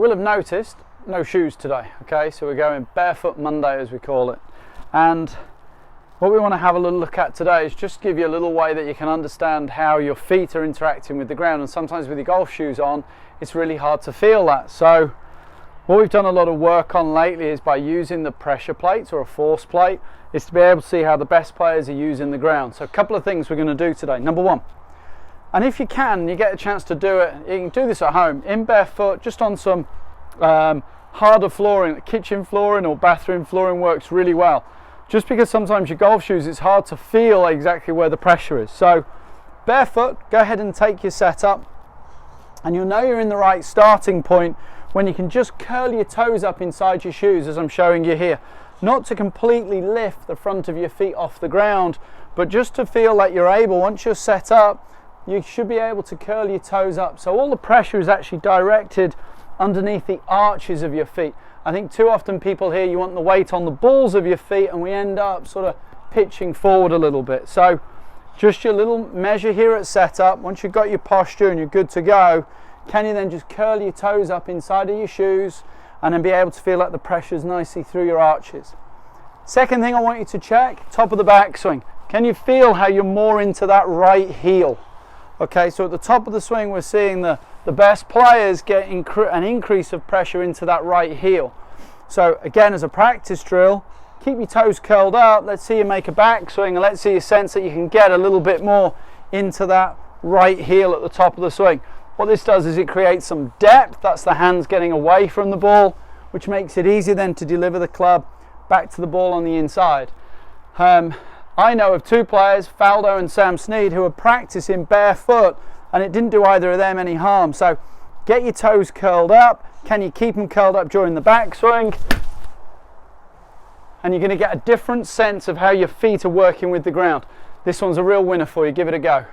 You'll have noticed no shoes today, okay? So we're going Barefoot Monday, as we call it. And what we want to have a little look at today is just give you a little way that you can understand how your feet are interacting with the ground. And sometimes with your golf shoes on, it's really hard to feel that. So what we've done a lot of work on lately is by using the pressure plates or a force plate, is to be able to see how the best players are using the ground. So a couple of things we're going to do today. Number one, and if you can, you get a chance to do it, you can do this at home in barefoot, just on some harder flooring. Kitchen flooring or bathroom flooring works really well, just because sometimes your golf shoes, it's hard to feel exactly where the pressure is. So barefoot, go ahead and take your setup, and you'll know you're in the right starting point when you can just curl your toes up inside your shoes, as I'm showing you here. Not to completely lift the front of your feet off the ground, but just to feel like you're able, once you're set up, you should be able to curl your toes up. So all the pressure is actually directed underneath the arches of your feet. I think too often people here, you want the weight on the balls of your feet, and we end up sort of pitching forward a little bit. So just your little measure here at setup. Once you've got your posture and you're good to go, can you then just curl your toes up inside of your shoes and then be able to feel like the pressure's nicely through your arches. Second thing I want you to check, top of the backswing. Can you feel how you're more into that right heel? Okay, so at the top of the swing, we're seeing the best players get an increase of pressure into that right heel. So again, as a practice drill, keep your toes curled up. Let's see you make a backswing, and let's see you sense that you can get a little bit more into that right heel at the top of the swing. What this does is it creates some depth. That's the hands getting away from the ball, which makes it easier then to deliver the club back to the ball on the inside. I know of two players, Faldo and Sam Snead, who are practicing barefoot, and it didn't do either of them any harm. So get your toes curled up. Can you keep them curled up during the backswing? And you're going to get a different sense of how your feet are working with the ground. This one's a real winner for you. Give it a go.